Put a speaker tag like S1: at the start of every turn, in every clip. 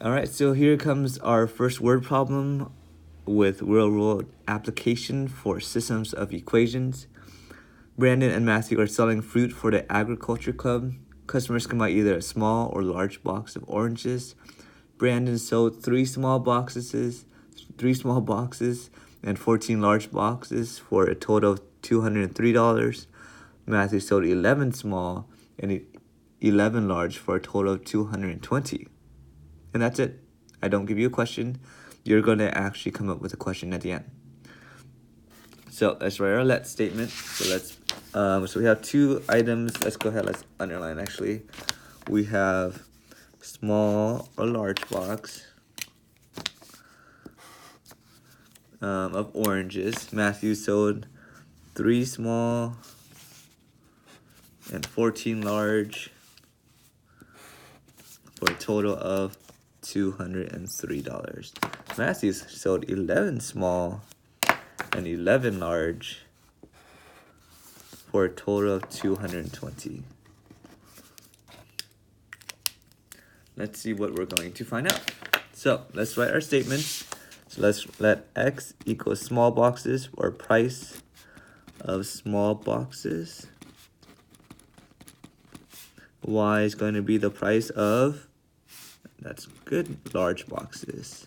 S1: All right, so here comes our first word problem with real-world application for systems of equations. Brandon and Matthew are selling fruit for the agriculture club. Customers can buy either a small or large box of oranges. Brandon sold three small boxes, and 14 large boxes for a total of $203. Matthew sold 11 small and 11 large for a total of $220. And that's it. I don't give you a question. You're going to actually come up with a question at the end. So let's write our let statement. So we have two items. Let's go ahead. Let's underline actually. We have small or large box of oranges. Matthew sold 3 small and 14 large for a total of $203. Matthew sold 11 small and 11 large for a total of $220. Let's see what we're going to find out. So let's write our statements. So let's let X equal small boxes or price of small boxes. Y is going to be the price of, that's good, large boxes.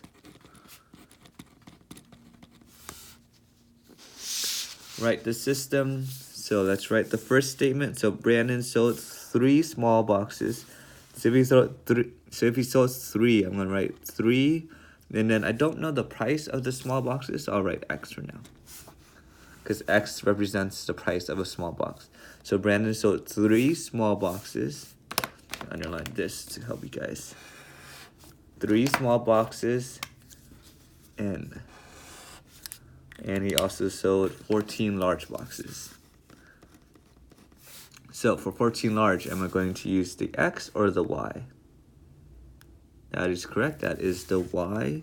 S1: Write the system. So let's write the first statement. So Brandon sold 3 small boxes. So if he sold 3, I'm gonna write 3, and then I don't know the price of the small boxes, so I'll write X for now, because X represents the price of a small box. So Brandon sold 3 small boxes. Underline this to help you guys. 3 small boxes, and he also sold 14 large boxes. So for 14 large, am I going to use the X or the Y? That is correct. That is the Y,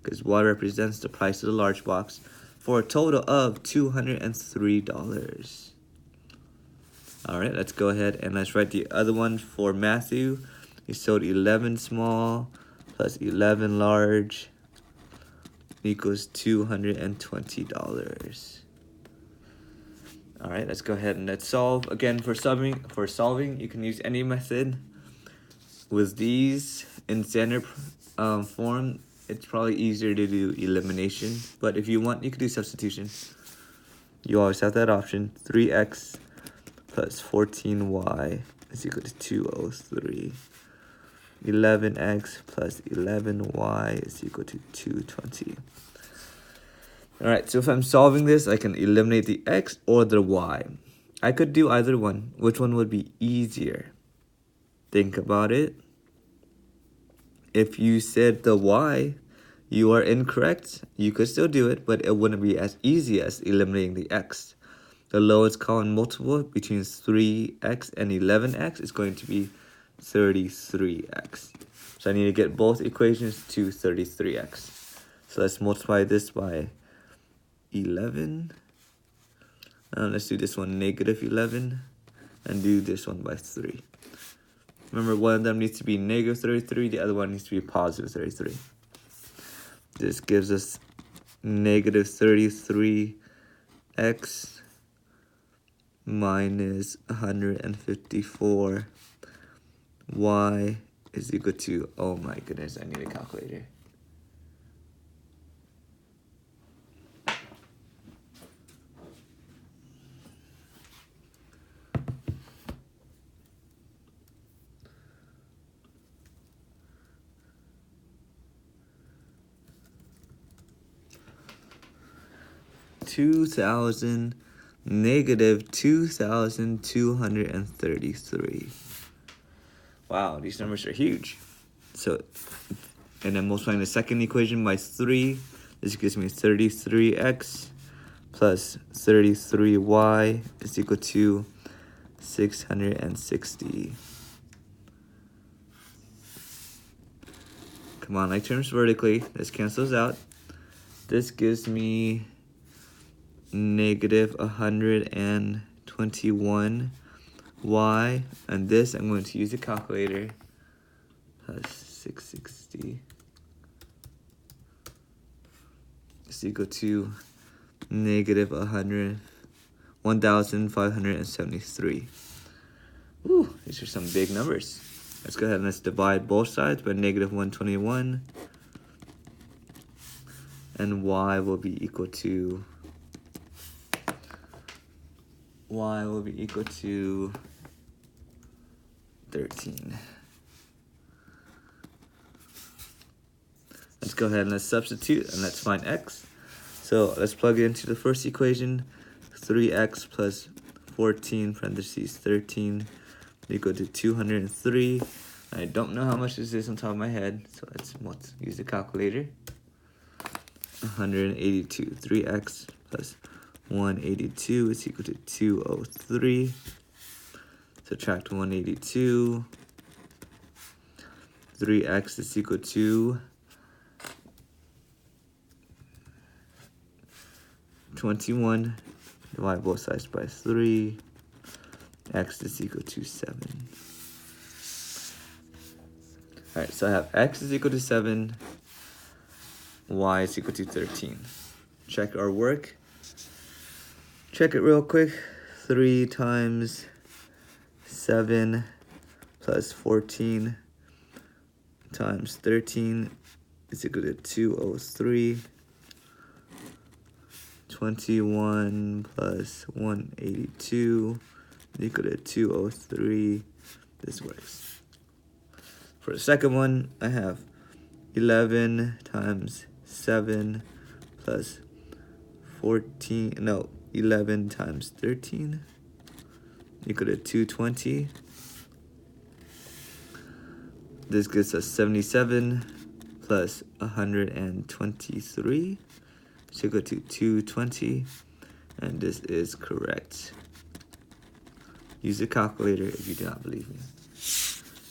S1: because Y represents the price of the large box for a total of $203. All right, let's go ahead and let's write the other one for Matthew. He sold 11 small plus 11 large equals $220. All right, let's go ahead and let's solve. Again, for solving, you can use any method. With these in standard form, it's probably easier to do elimination. But if you want, you could do substitution. You always have that option. 3x plus 14y is equal to 203. 11x plus 11y is equal to 220. All right, so if I'm solving this, I can eliminate the x or the y. I could do either one. Which one would be easier? Think about it. If you said the y, you are incorrect. You could still do it, but it wouldn't be as easy as eliminating the x. The lowest common multiple between 3x and 11x is going to be 33x. So I need to get both equations to 33x. So let's multiply this by 11. Let's do this one negative 11 and do this one by 3. Remember, one of them needs to be negative 33, the other one needs to be positive 33. This gives us negative 33x minus 154. Y is equal to, oh my goodness, I need a calculator. Negative 2,233. Wow, these numbers are huge. So, and then multiplying the second equation by 3, this gives me 33x plus 33y is equal to 660. Come on, like terms vertically. This cancels out. This gives me negative 121y, and this I'm going to use a calculator, plus 660 is equal to negative 1,573. Ooh, these are some big numbers. Let's go ahead and let's divide both sides by negative 121. And y will be equal to 13. Let's go ahead and let's substitute and let's find x. So let's plug it into the first equation. 3x plus 14 parentheses 13 equal to 203. I don't know how much this is on top of my head, so let's use the calculator. 182. 3x plus 182 is equal to 203. Subtract 182. 3x is equal to 21. Divide both sides by 3. X is equal to 7. Alright, so I have x is equal to 7. Y is equal to 13. Check our work. Check it real quick. 3 times 7 plus 14 times 13 is equal to 203. 21 plus 182 equal to 203. This works. For the second one, I have 11 times 7 plus 11 times 13 equal to 220. This gives us 77 plus 123 is equal to 220, and this is correct. Use a calculator if you do not believe me.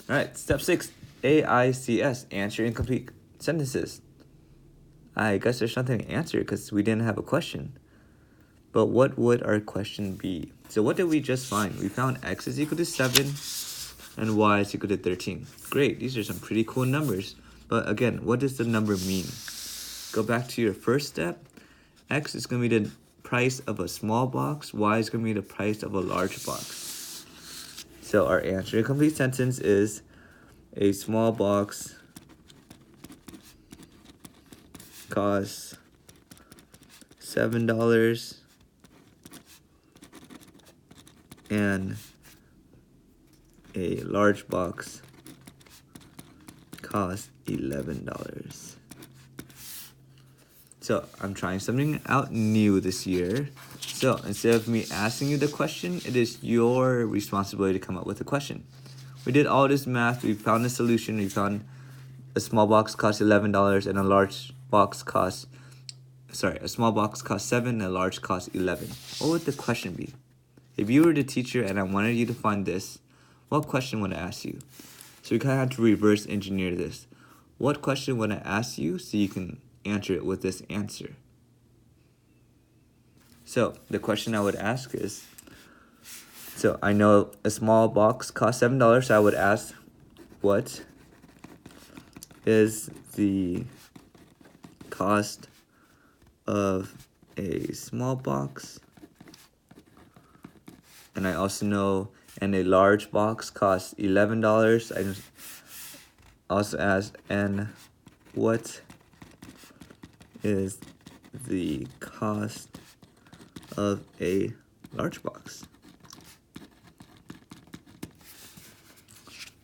S1: Alright, step 6, AICS, answer incomplete sentences. I guess there's nothing to answer because we didn't have a question. But what would our question be? So what did we just find? We found x is equal to 7 and y is equal to 13. Great, these are some pretty cool numbers. But again, what does the number mean? Go back to your first step. X is going to be the price of a small box. Y is going to be the price of a large box. So our answer to complete sentence is a small box costs $7 and a large box costs $11. So I'm trying something out new this year. So instead of me asking you the question, it is your responsibility to come up with a question. We did all this math, we found a solution, we found a small box costs $11 and a large box costs, a small box costs 7 and a large costs 11. What would the question be? If you were the teacher and I wanted you to find this, what question would I ask you? So we kind of have to reverse engineer this. What question would I ask you so you can answer it with this answer? So the question I would ask is, so I know a small box costs $7, so I would ask, what is the cost of a small box? And I also know, and a large box costs $11. I just also ask, and what is the cost of a large box?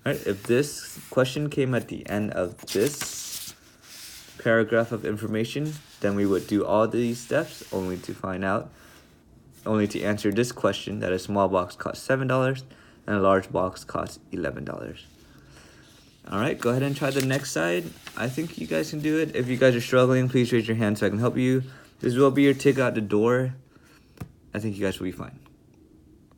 S1: Alright, if this question came at the end of this paragraph of information, then we would do all these steps only to answer this question, that a small box costs $7 and a large box costs $11. Alright, go ahead and try the next side. I think you guys can do it. If you guys are struggling, please raise your hand so I can help you. This will be your ticket out the door. I think you guys will be fine.